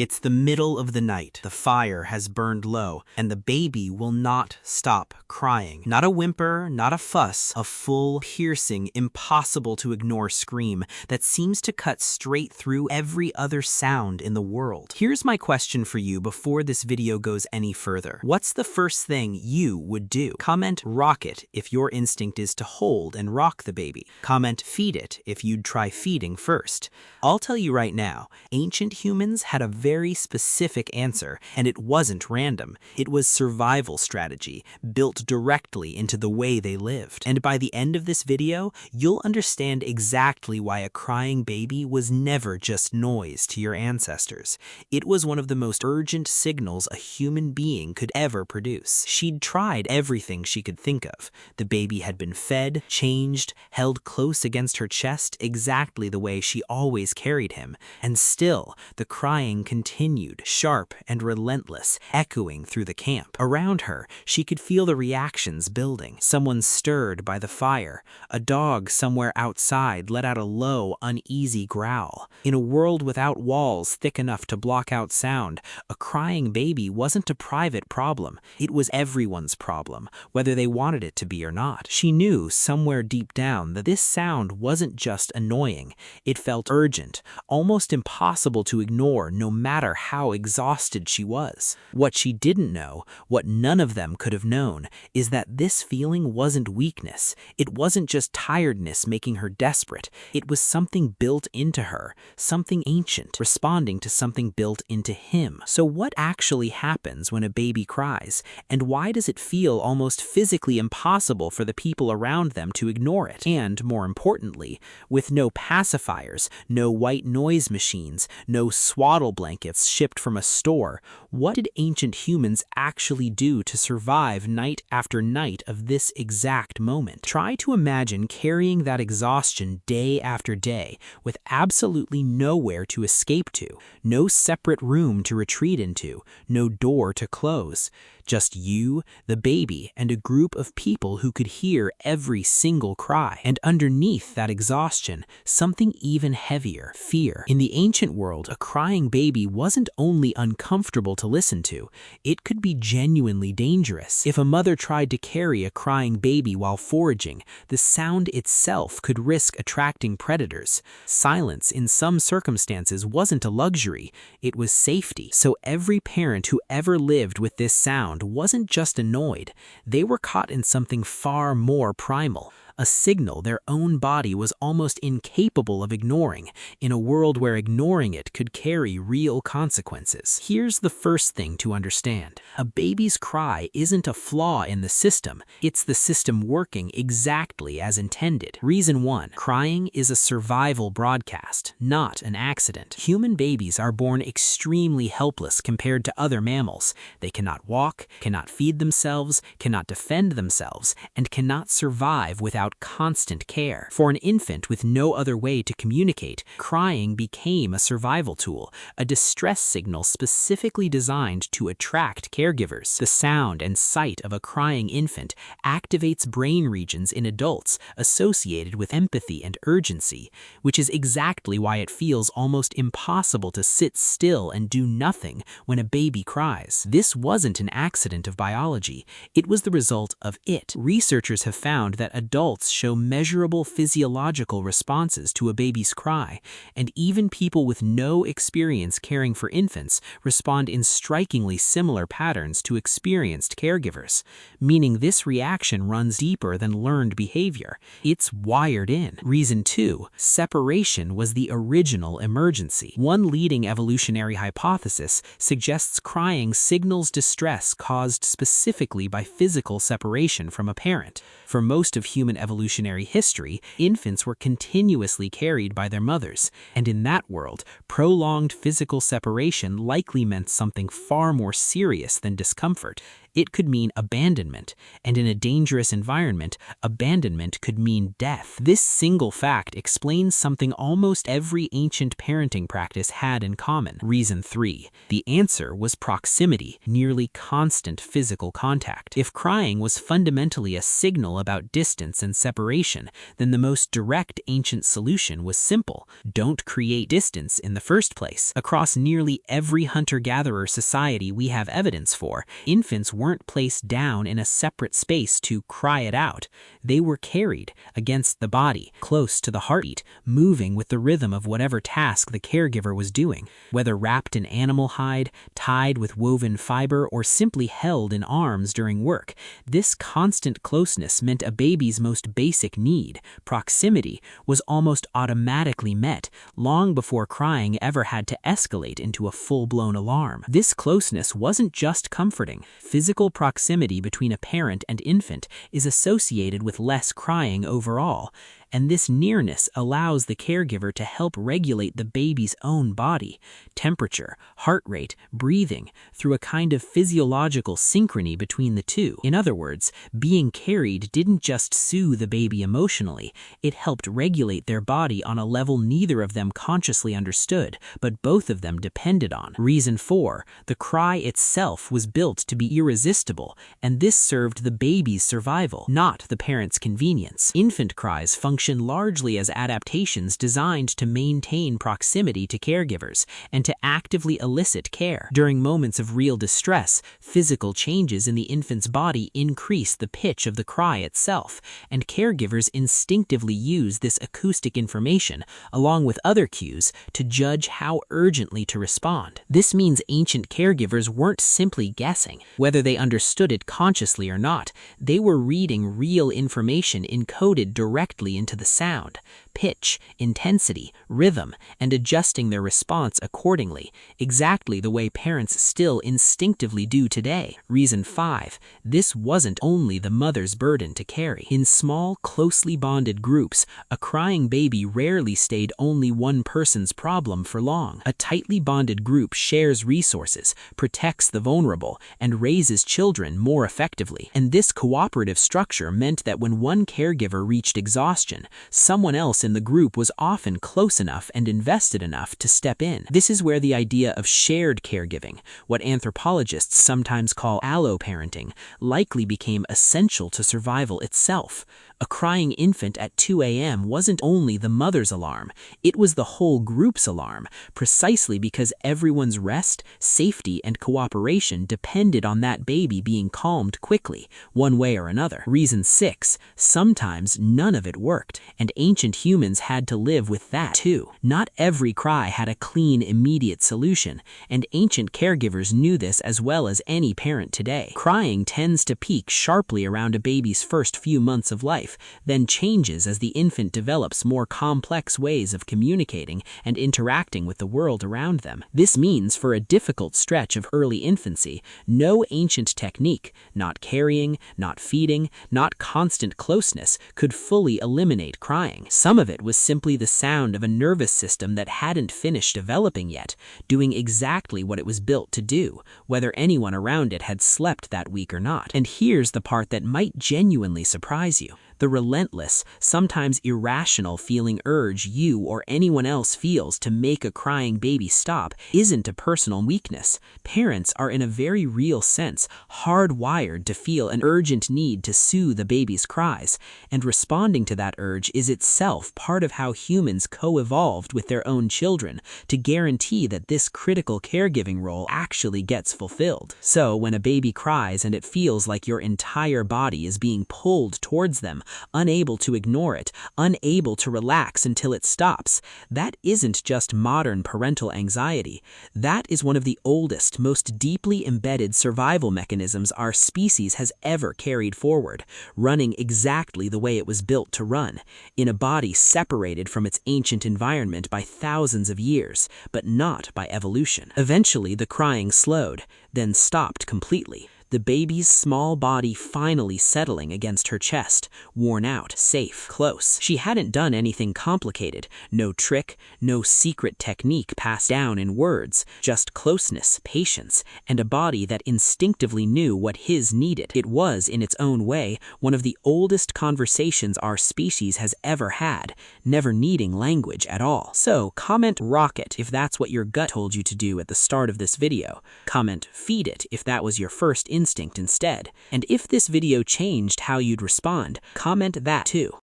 It's the middle of the night, the fire has burned low, and the baby will not stop crying. Not a whimper, not a fuss, a full, piercing, impossible to ignore scream that seems to cut straight through every other sound in the world. Here's my question for you before this video goes any further. What's the first thing you would do? Comment rocket if your instinct is to hold and rock the baby. Comment feed it if you'd try feeding first. I'll tell you right now, ancient humans had a very specific answer, and it wasn't random. It was survival strategy, built directly into the way they lived. And by the end of this video, you'll understand exactly why a crying baby was never just noise to your ancestors. It was one of the most urgent signals a human being could ever produce. She'd tried everything she could think of. The baby had been fed, changed, held close against her chest exactly the way she always carried him, and still, the crying continued, sharp and relentless, echoing through the camp. Around her, she could feel the reactions building. Someone stirred by the fire. A dog somewhere outside let out a low, uneasy growl. In a world without walls thick enough to block out sound, a crying baby wasn't a private problem. It was everyone's problem, whether they wanted it to be or not. She knew somewhere deep down that this sound wasn't just annoying. It felt urgent, almost impossible to ignore no matter how exhausted she was. What she didn't know, what none of them could have known, is that this feeling wasn't weakness. It wasn't just tiredness making her desperate. It was something built into her, something ancient, responding to something built into him. So what actually happens when a baby cries, and why does it feel almost physically impossible for the people around them to ignore it? And more importantly, with no pacifiers, no white noise machines, no swaddle blankets shipped from a store, what did ancient humans actually do to survive night after night of this exact moment? Try to imagine carrying that exhaustion day after day with absolutely nowhere to escape to, no separate room to retreat into, no door to close. Just you, the baby, and a group of people who could hear every single cry. And underneath that exhaustion, something even heavier, fear. In the ancient world, a crying baby wasn't only uncomfortable to listen to, it could be genuinely dangerous. If a mother tried to carry a crying baby while foraging, the sound itself could risk attracting predators. Silence, in some circumstances, wasn't a luxury, it was safety. So every parent who ever lived with this sound wasn't just annoyed, they were caught in something far more primal, a signal their own body was almost incapable of ignoring, in a world where ignoring it could carry real consequences. Here's the first thing to understand. A baby's cry isn't a flaw in the system, it's the system working exactly as intended. Reason 1. Crying is a survival broadcast, not an accident. Human babies are born extremely helpless compared to other mammals. They cannot walk, cannot feed themselves, cannot defend themselves, and cannot survive without constant care. For an infant with no other way to communicate, crying became a survival tool, a distress signal specifically designed to attract caregivers. The sound and sight of a crying infant activates brain regions in adults associated with empathy and urgency, which is exactly why it feels almost impossible to sit still and do nothing when a baby cries. This wasn't an accident of biology, it was the result of it. Researchers have found that adults show measurable physiological responses to a baby's cry, and even people with no experience caring for infants respond in strikingly similar patterns to experienced caregivers, meaning this reaction runs deeper than learned behavior. It's wired in. Reason 2. Separation was the original emergency. One leading evolutionary hypothesis suggests crying signals distress caused specifically by physical separation from a parent. For most of human evolutionary history, infants were continuously carried by their mothers, and in that world, prolonged physical separation likely meant something far more serious than discomfort. it could mean abandonment, and in a dangerous environment, abandonment could mean death. This single fact explains something almost every ancient parenting practice had in common. Reason 3. The answer was proximity, nearly constant physical contact. If crying was fundamentally a signal about distance and separation, then the most direct ancient solution was simple: don't create distance in the first place. Across nearly every hunter-gatherer society we have evidence for, infants weren't placed down in a separate space to cry it out. They were carried against the body, close to the heartbeat, moving with the rhythm of whatever task the caregiver was doing. Whether wrapped in animal hide, tied with woven fiber, or simply held in arms during work, this constant closeness meant a baby's most basic need, proximity, was almost automatically met, long before crying ever had to escalate into a full-blown alarm. This closeness wasn't just comforting. Physical proximity between a parent and infant is associated with less crying overall, and this nearness allows the caregiver to help regulate the baby's own body, temperature, heart rate, breathing, through a kind of physiological synchrony between the two. In other words, being carried didn't just soothe the baby emotionally, it helped regulate their body on a level neither of them consciously understood, but both of them depended on. Reason 4. The cry itself was built to be irresistible, and this served the baby's survival, not the parent's convenience. Infant cries function largely as adaptations designed to maintain proximity to caregivers and to actively elicit care. During moments of real distress, physical changes in the infant's body increase the pitch of the cry itself, and caregivers instinctively use this acoustic information, along with other cues, to judge how urgently to respond. This means ancient caregivers weren't simply guessing. Whether they understood it consciously or not, they were reading real information encoded directly into the sound, pitch, intensity, rhythm, and adjusting their response accordingly, exactly the way parents still instinctively do today. Reason 5. This wasn't only the mother's burden to carry. In small, closely bonded groups, a crying baby rarely stayed only one person's problem for long. A tightly bonded group shares resources, protects the vulnerable, and raises children more effectively. And this cooperative structure meant that when one caregiver reached exhaustion, someone else in the group was often close enough and invested enough to step in. This is where the idea of shared caregiving, what anthropologists sometimes call alloparenting, likely became essential to survival itself. A crying infant at 2 a.m. wasn't only the mother's alarm, it was the whole group's alarm, precisely because everyone's rest, safety, and cooperation depended on that baby being calmed quickly, one way or another. Reason 6. Sometimes none of it worked, and ancient humans had to live with that too. Not every cry had a clean, immediate solution, and ancient caregivers knew this as well as any parent today. Crying tends to peak sharply around a baby's first few months of life, then changes as the infant develops more complex ways of communicating and interacting with the world around them. This means for a difficult stretch of early infancy, no ancient technique, not carrying, not feeding, not constant closeness, could fully eliminate crying. Some of it was simply the sound of a nervous system that hadn't finished developing yet, doing exactly what it was built to do, whether anyone around it had slept that week or not. And here's the part that might genuinely surprise you. The relentless, sometimes irrational feeling urge you or anyone else feels to make a crying baby stop isn't a personal weakness. Parents are in a very real sense hardwired to feel an urgent need to soothe a baby's cries, and responding to that urge is itself part of how humans co-evolved with their own children to guarantee that this critical caregiving role actually gets fulfilled. So when a baby cries and it feels like your entire body is being pulled towards them, unable to ignore it, unable to relax until it stops, that isn't just modern parental anxiety. That is one of the oldest, most deeply embedded survival mechanisms our species has ever carried forward, running exactly the way it was built to run, in a body separated from its ancient environment by thousands of years, but not by evolution. Eventually, the crying slowed, then stopped completely. the baby's small body finally settling against her chest, worn out, safe, close. She hadn't done anything complicated, no trick, no secret technique passed down in words, just closeness, patience, and a body that instinctively knew what his needed. It was, in its own way, one of the oldest conversations our species has ever had, never needing language at all. So, comment rocket if that's what your gut told you to do at the start of this video. Comment feed it if that was your first instinct instead. And if this video changed how you'd respond, comment that too.